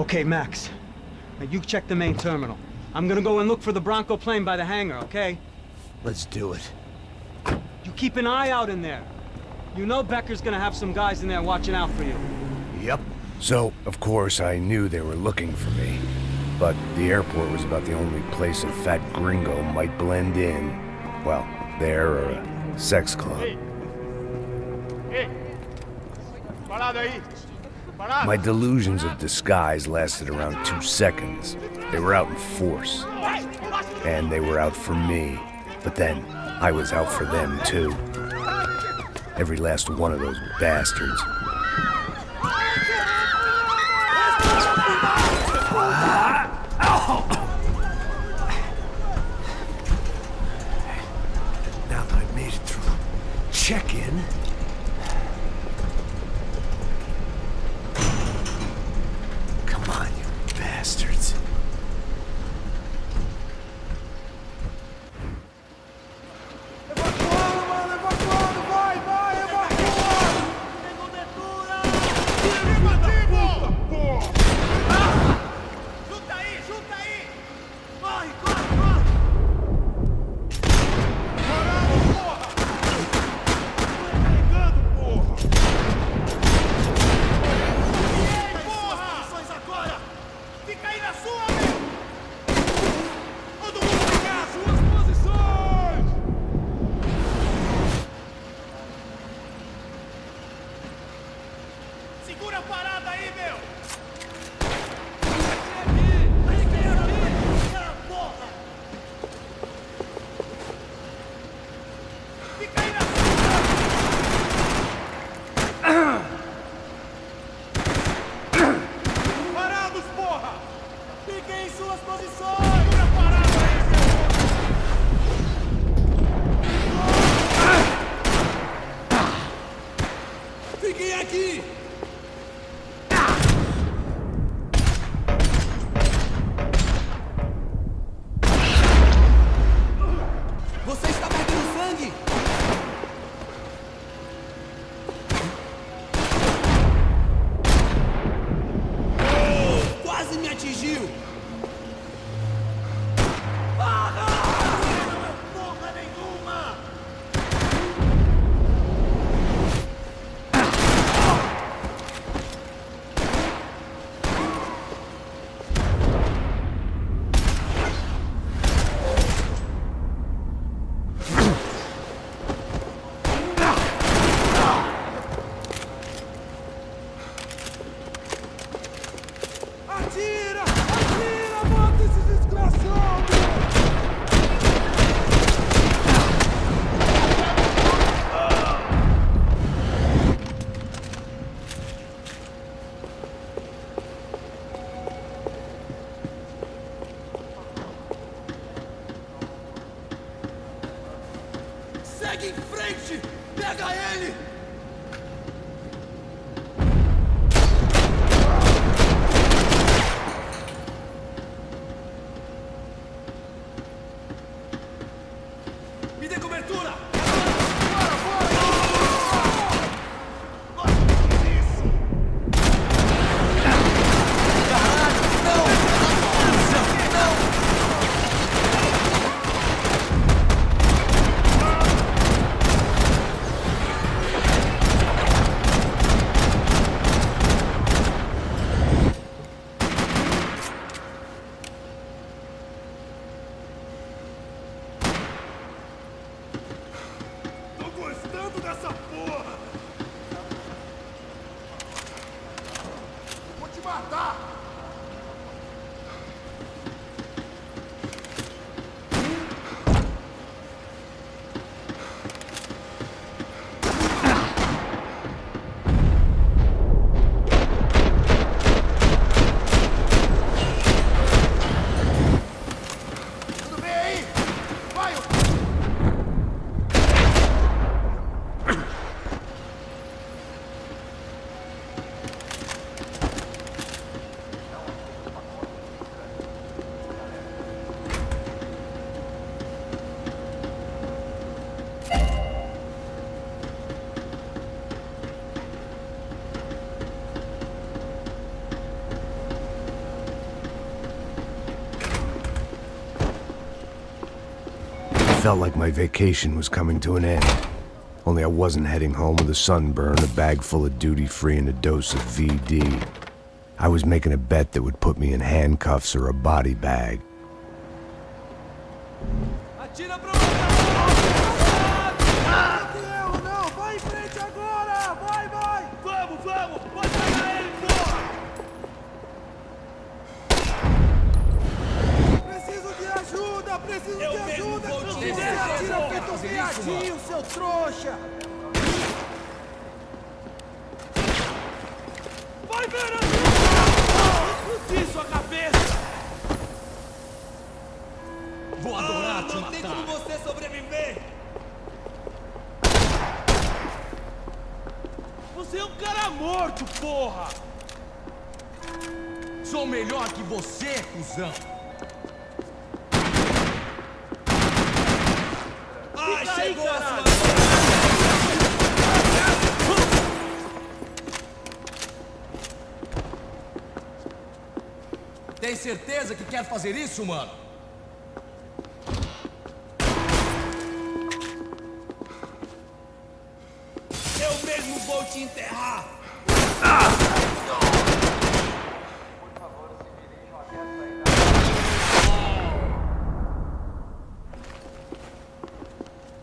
Okay, Max. Now you check the main terminal. I'm gonna go and look for the Bronco plane by the hangar, okay? Let's do it. You keep an eye out in there. You know Becker's gonna have some guys in there watching out for you. Yep. So, of course, I knew they were looking for me. But the airport was about the only place a fat gringo might blend in. Well, there or a sex club. My delusions of disguise lasted around 2 seconds. They were out in force. And they were out for me. But then, I was out for them too. Every last one of those bastards. Now that I've made it through check-in, come on, you bastards. Segura a parada aí, meu! Fica aí na sua! Parados, porra! Fiquem em suas posições! Segura a parada aí, meu! Fiquem aqui! Você está perdendo sangue! Quase me atingiu! Porra nenhuma! Atira! Atira! Mata esse desgraçado! Segue em frente! Pega ele! Me dê cobertura! Bora, bora! Isso! Não! felt like my vacation was coming to an end. Only I wasn't heading home with a sunburn, a bag full of duty-free, and a dose of VD. I was making a bet that would put me in handcuffs or a body bag. Atira pro outro! Não tem erro não! Vai em frente agora! Vai, vai! Vamos, vamos! Pode pegar ele, porra! Preciso de ajuda! Preciso de ajuda! Você atira feito um viadinho, seu trouxa! Vai ver a explodir sua cabeça! Vou adorar te matar! Não tem como você sobreviver! Você é um cara morto, porra! Sou melhor que você, cuzão! Ai, chegou a sua... Tem certeza que quer fazer isso, mano? Eu mesmo vou te enterrar!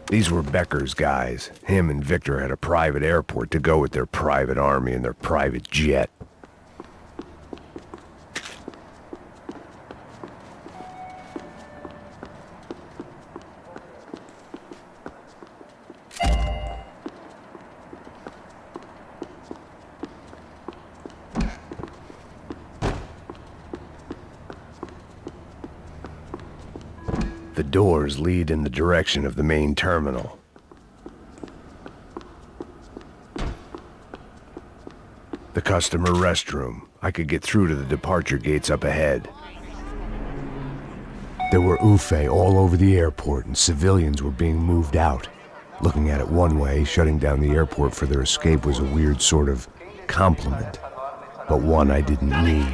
These were Becker's guys. Him and Victor had a private airport to go with their private army and their private jet. The doors lead in the direction of the main terminal. The customer restroom. I could get through to the departure gates up ahead. There were UFE all over the airport, and civilians were being moved out. Looking at it one way, shutting down the airport for their escape was a weird sort of compliment, but one I didn't need.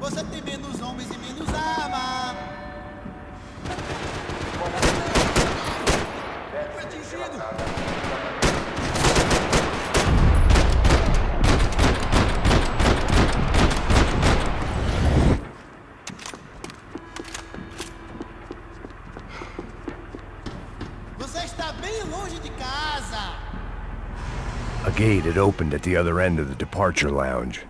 Você tem menos homens e menos arma. Foi atingido. Você está bem longe de casa. A gate had opened at the other end of the departure lounge.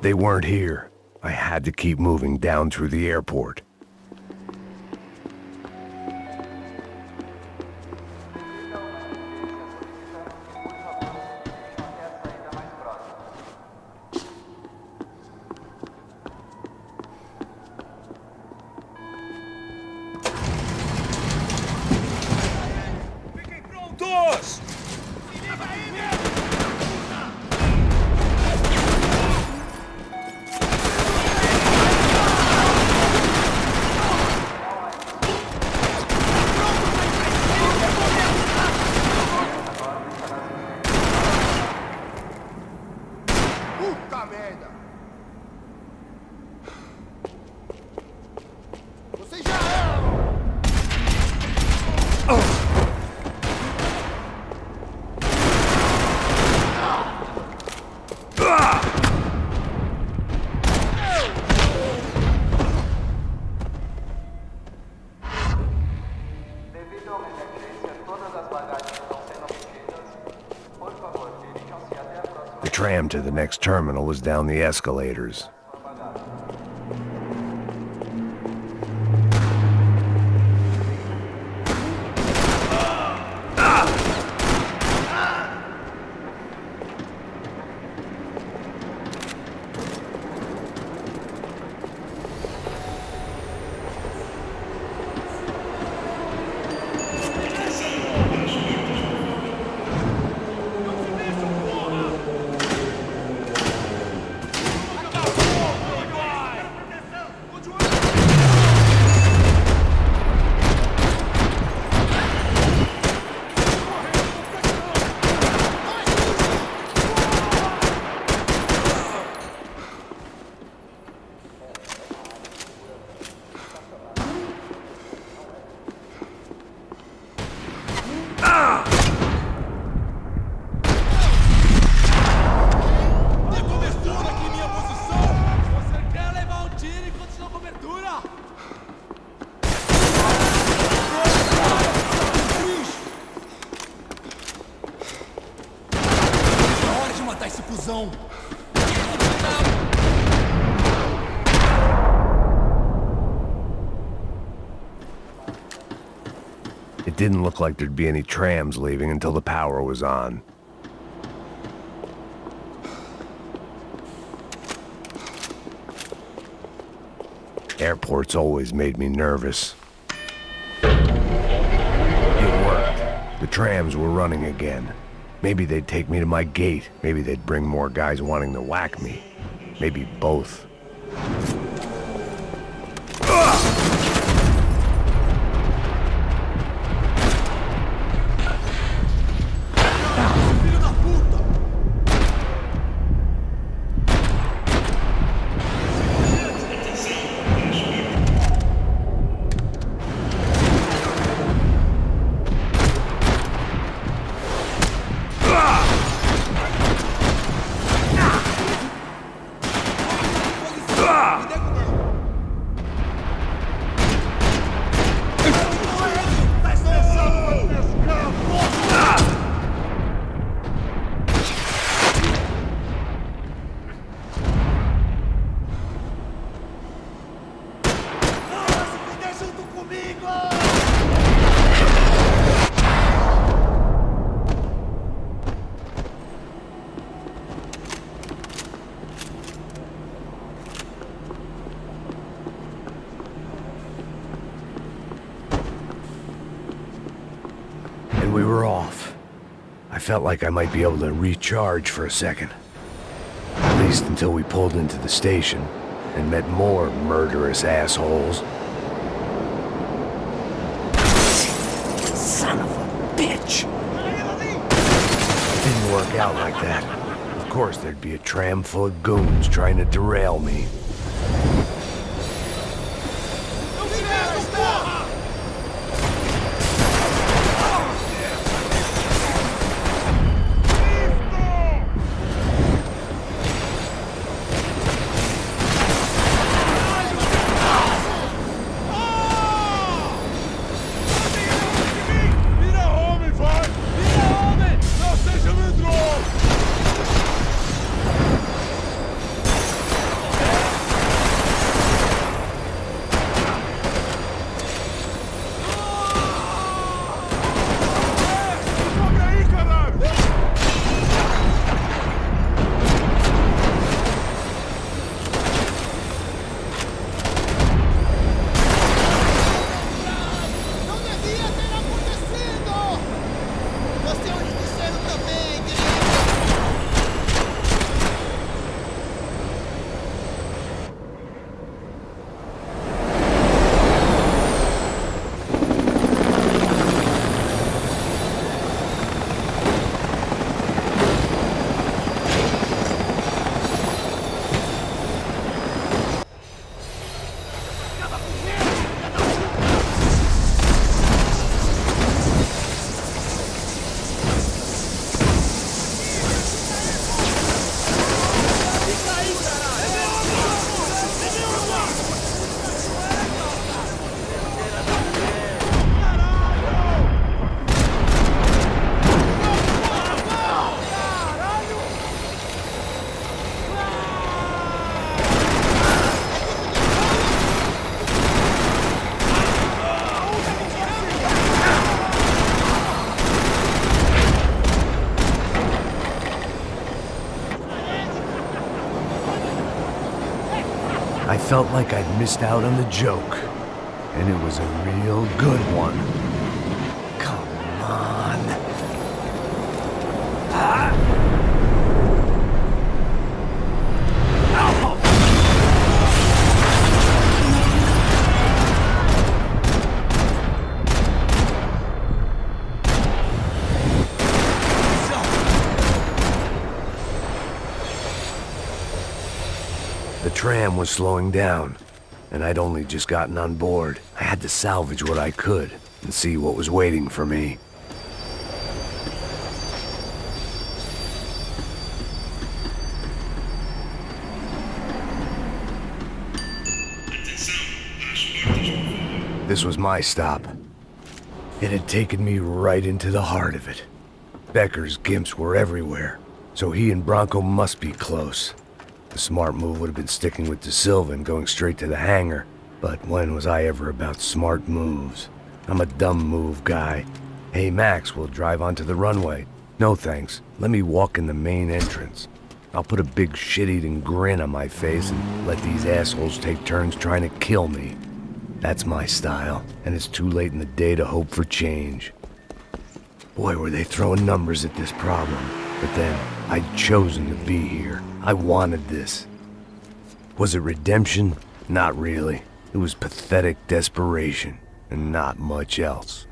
They weren't here. I had to keep moving down through the airport. Fiquem prontos! Puta merda! Vocês já eram! Devido a uma emergência, todas as bagagens estão sendo obtidas. Por favor, dirijam-se até a próxima. The tram to the next terminal was down the escalators. Dê cobertura aqui em minha posição! Você quer levar um tiro enquanto dá cobertura? É hora de matar esse cuzão! It didn't look like there'd be any trams leaving until the power was on. Airports always made me nervous. It worked. The trams were running again. Maybe they'd take me to my gate. Maybe they'd bring more guys wanting to whack me. Maybe both. Filho da puta! And we were off. I felt like I might be able to recharge for a second. At least until we pulled into the station and met more murderous assholes. Son of a bitch! It didn't work out like that. Of course there'd be a tram full of goons trying to derail me. I felt like I'd missed out on the joke, and it was a real good one. Come on. The tram was slowing down, and I'd only just gotten on board. I had to salvage what I could and see what was waiting for me. This was my stop. It had taken me right into the heart of it. Becker's gimps were everywhere, so he and Bronco must be close. The smart move would have been sticking with De Silva and going straight to the hangar. But when was I ever about smart moves? I'm a dumb move guy. Hey Max, we'll drive onto the runway. No thanks, let me walk in the main entrance. I'll put a big shit-eating grin on my face and let these assholes take turns trying to kill me. That's my style, and it's too late in the day to hope for change. Boy, were they throwing numbers at this problem. But then, I'd chosen to be here. I wanted this. Was it redemption? Not really. It was pathetic desperation, and not much else.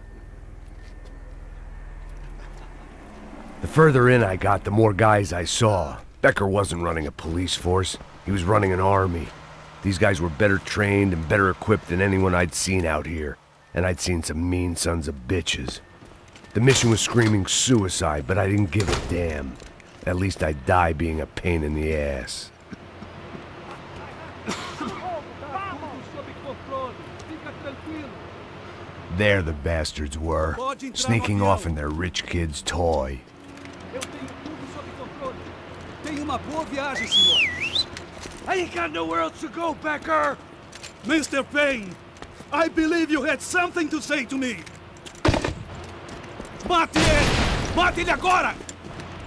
The further in I got, the more guys I saw. Becker wasn't running a police force. He was running an army. These guys were better trained and better equipped than anyone I'd seen out here. And I'd seen some mean sons of bitches. The mission was screaming suicide, but I didn't give a damn. At least I'd die being a pain in the ass. There the bastards were, sneaking off in their rich kid's toy. Eu tenho tudo sob controle. Tenha uma boa viagem, senhor. I ain't got nowhere else to go, Becker! Mr. Payne, I believe you had something to say to me. Mate ele! Mate ele agora!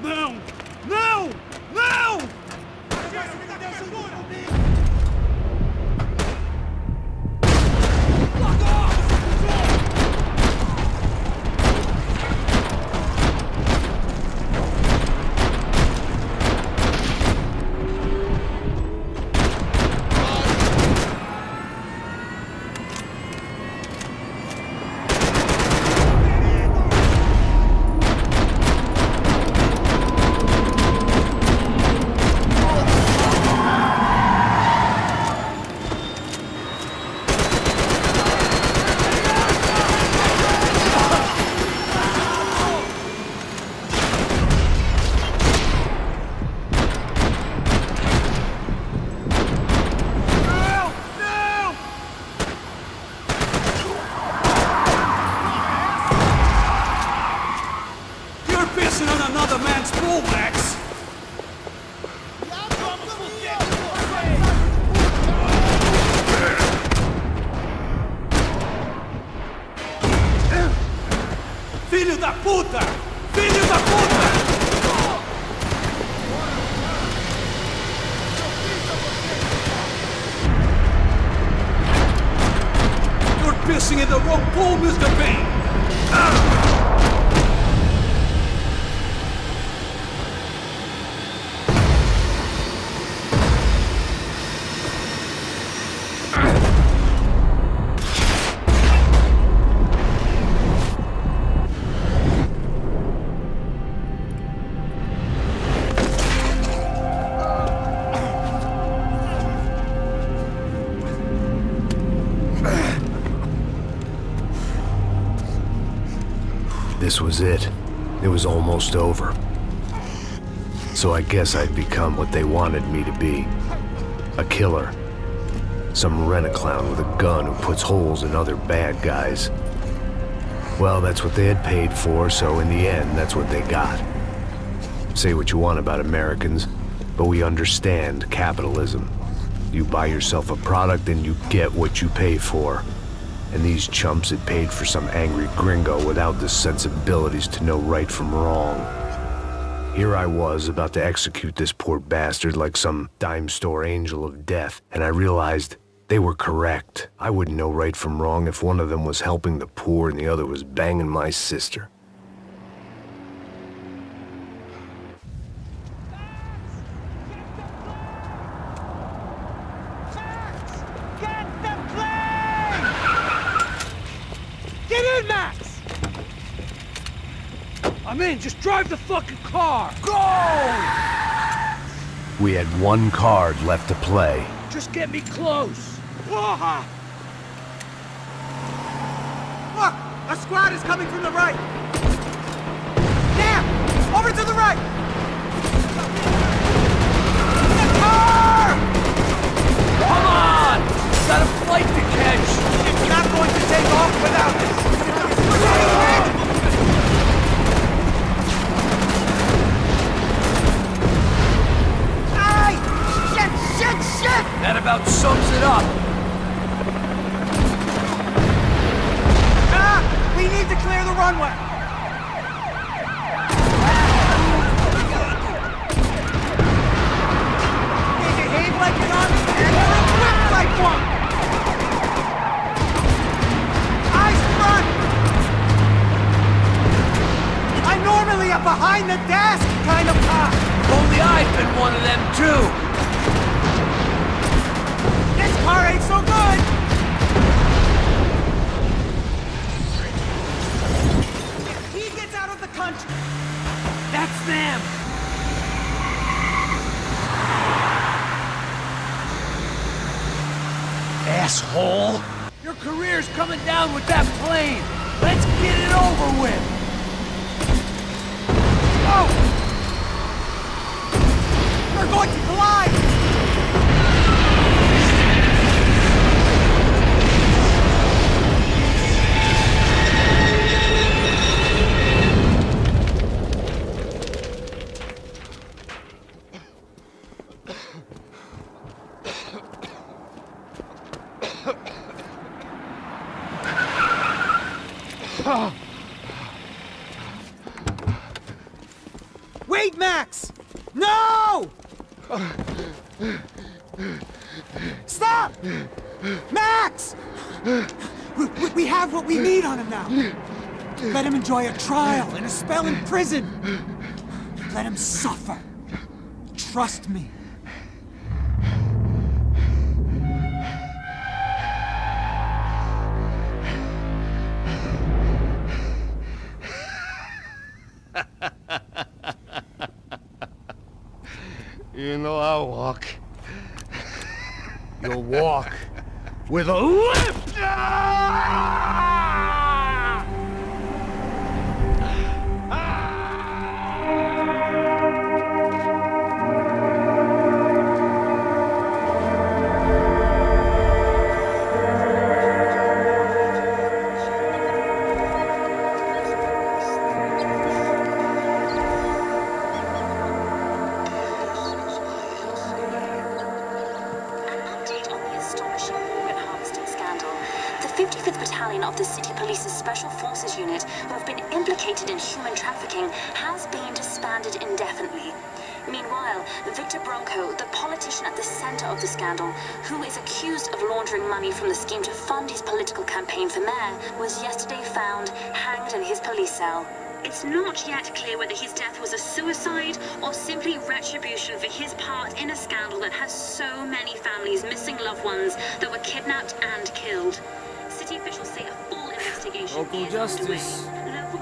Não! Não! Não! Filho da puta! Filho da puta! You're pissing in the wrong pool, Mr. Payne! This was it. It was almost over. So I guess I'd become what they wanted me to be. A killer. Some rent-a-clown with a gun who puts holes in other bad guys. Well, that's what they had paid for, so in the end, that's what they got. Say what you want about Americans, but we understand capitalism. You buy yourself a product and you get what you pay for. And these chumps had paid for some angry gringo without the sensibilities to know right from wrong. Here I was, about to execute this poor bastard like some dime store angel of death, and I realized they were correct. I wouldn't know right from wrong if one of them was helping the poor and the other was banging my sister. Get in, Max! I'm in, just drive the fucking car! Go! We had one card left to play. Just get me close! Look! A squad is coming from the right! Now! Over to the right! The car! Come on! Got a flight to catch! It's not going to take off without this! Ay! Shit! That about sums it up. We need to clear the runway! They behave like an army and they're equipped like one! Eyes front! I'm normally a behind the desk kind of cop! Only I've been one of them too. This car ain't so good! If he gets out of the country, That's them. Asshole! Your career's coming down with that plane. Let's get it over with. go! We're going to collide! Wait, Max! No! Stop! Max! We have what we need on him now. Let him enjoy a trial and a spell in prison. Let him suffer. Trust me. You know I'll walk. You'll walk with a lift! Of the City Police's Special Forces Unit who have been implicated in human trafficking has been disbanded indefinitely. Meanwhile, Victor Bronco, the politician at the center of the scandal, who is accused of laundering money from the scheme to fund his political campaign for mayor, was yesterday found hanged in his police cell. It's not yet clear whether his death was a suicide or simply retribution for his part in a scandal that has so many families missing loved ones that were kidnapped and killed. City officials say a full investigation Local is justice. underway.